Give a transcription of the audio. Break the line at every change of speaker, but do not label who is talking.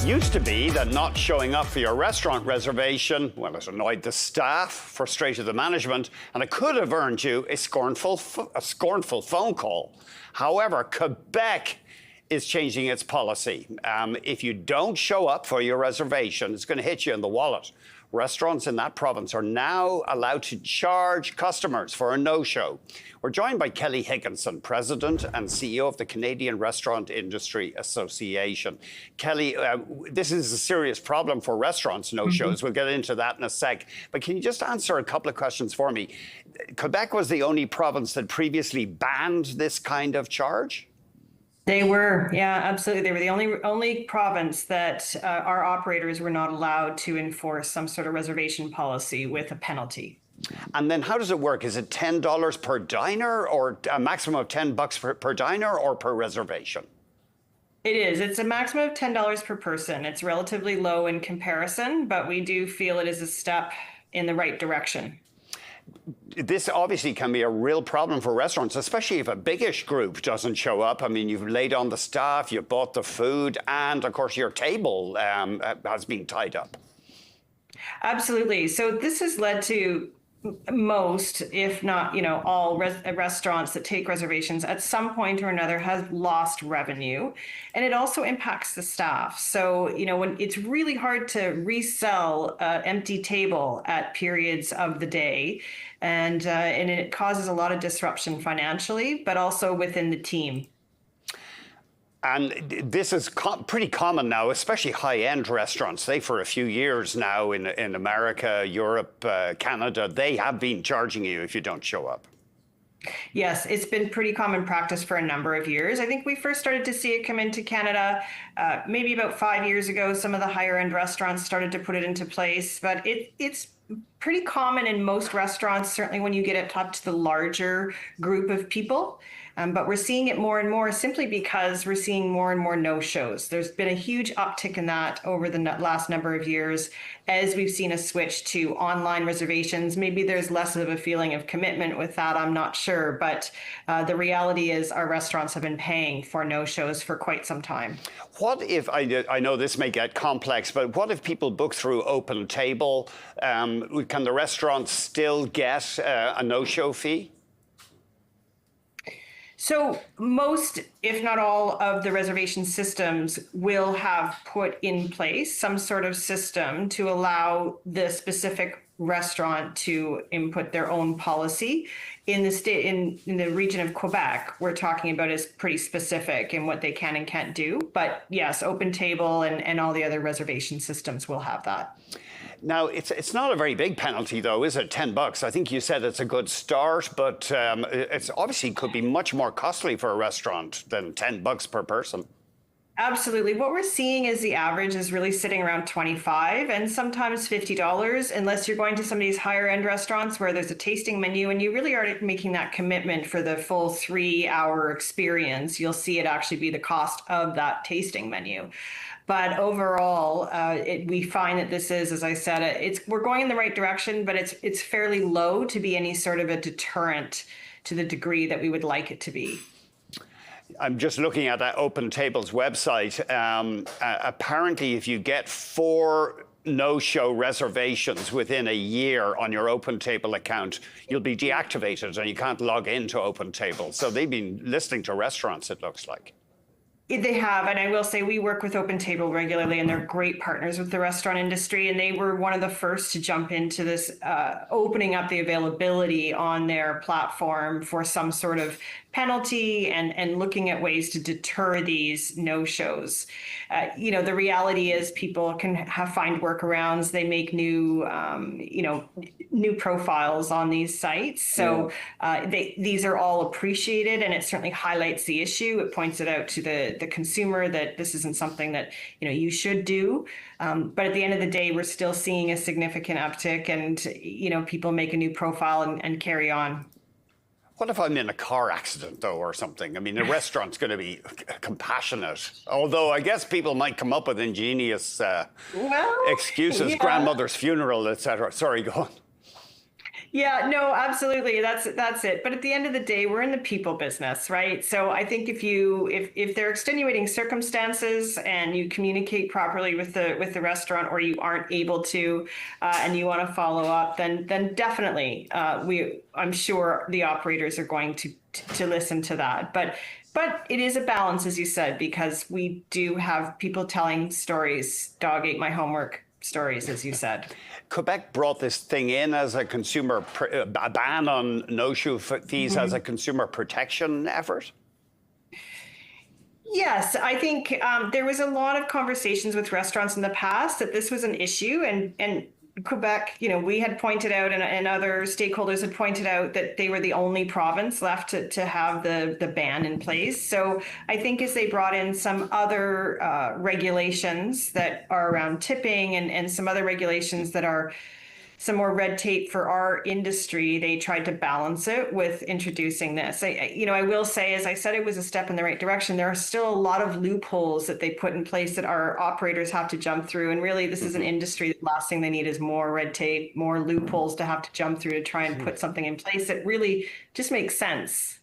Used to be that not showing up for your restaurant reservation, well, it annoyed the staff, frustrated the management, and it could have earned you a scornful phone call. However, Quebec is changing its policy. If you don't show up for your reservation, it's going to hit you in the wallet. Restaurants in that province are now allowed to charge customers for a no-show. We're joined by Kelly Higginson, President and CEO of the Canadian Restaurant Industry Association. Kelly, this is a serious problem for restaurants, no-shows. We'll get into that in a sec. But can you just answer a couple of questions for me? Quebec was the only province that previously banned this kind of charge?
They were, yeah, absolutely. They were the only province that our operators were not allowed to enforce some sort of reservation policy with a penalty.
And then how does it work? Is it $10 per diner or a maximum of $10 per diner or per reservation?
It is. It's a maximum of $10 per person. It's relatively low in comparison, but we do feel it is a step in the right direction.
This obviously can be a real problem for restaurants, especially if a biggish group doesn't show up. I mean, you've laid on the staff, you bought the food, and of course your table has been tied up.
Absolutely. So this has led to most, if not, all restaurants that take reservations at some point or another have lost revenue, and it also impacts the staff. So, when it's really hard to resell an empty table at periods of the day, and it causes a lot of disruption financially, but also within the team.
And this is pretty common now, especially high-end restaurants. They, for a few years now in America, Europe, Canada, they have been charging you if you don't show up.
Yes, it's been pretty common practice for a number of years. I think we first started to see it come into Canada maybe about 5 years ago. Some of the higher-end restaurants started to put it into place, but it's pretty common in most restaurants, certainly when you get up to the larger group of people. But we're seeing it more and more simply because we're seeing more and more no-shows. There's been a huge uptick in that over the last number of years as we've seen a switch to online reservations. Maybe there's less of a feeling of commitment with that, I'm not sure. But the reality is our restaurants have been paying for no-shows for quite some time.
What if, I know this may get complex, but what if people book through Open Table? Can the restaurant still get a no-show fee?
So most, if not all, of the reservation systems will have put in place some sort of system to allow the specific restaurant to input their own policy. In the state, in the region of Quebec, we're talking about is pretty specific in what they can and can't do. But yes, Open Table and all the other reservation systems will have that.
Now, it's not a very big penalty, though, is it? $10. I think you said it's a good start, but it's obviously could be much more costly for a restaurant than $10 per person.
Absolutely. What we're seeing is the average is really sitting around $25 and sometimes $50, unless you're going to some of these higher end restaurants where there's a tasting menu and you really are making that commitment for the full 3-hour experience. You'll see it actually be the cost of that tasting menu. But overall, we find that this is, as I said, we're going in the right direction, but it's fairly low to be any sort of a deterrent to the degree that we would like it to be.
I'm just looking at that Open Table's website. Apparently, if you get 4 no-show reservations within a year on your Open Table account, you'll be deactivated and you can't log into Open Table. So they've been listening to restaurants, it looks like.
They have, and I will say we work with Open Table regularly, and they're great partners with the restaurant industry, and they were one of the first to jump into this, opening up the availability on their platform for some sort of penalty and looking at ways to deter these no-shows. The reality is people can find workarounds. They make new profiles on these sites. So these are all appreciated, and it certainly highlights the issue. It points it out to the consumer that this isn't something that you should do. But at the end of the day, we're still seeing a significant uptick, and people make a new profile and carry on.
What if I'm in a car accident, though, or something? I mean, the restaurant's going to be compassionate. Although I guess people might come up with ingenious excuses, grandmother's funeral, etc. Sorry, go on.
Yeah, no, absolutely. That's it. But at the end of the day, we're in the people business, right? So I think if there are extenuating circumstances and you communicate properly with the restaurant, or you aren't able to, and you want to follow up, then definitely I'm sure the operators are going to listen to that. But it is a balance, as you said, because we do have people telling stories, dog ate my homework stories, as you said.
Quebec brought this thing in as a a ban on no-show fees as a consumer protection effort.
Yes, I think there was a lot of conversations with restaurants in the past that this was an issue, and Quebec, we had pointed out, and other stakeholders had pointed out that they were the only province left to have the ban in place. So I think as they brought in some other regulations that are around tipping, and some other regulations that are some more red tape for our industry, they tried to balance it with introducing this. I will say, as I said, it was a step in the right direction. There are still a lot of loopholes that they put in place that our operators have to jump through. And really, this is an industry, the last thing they need is more red tape, more loopholes to have to jump through to try and put something in place that really just makes sense.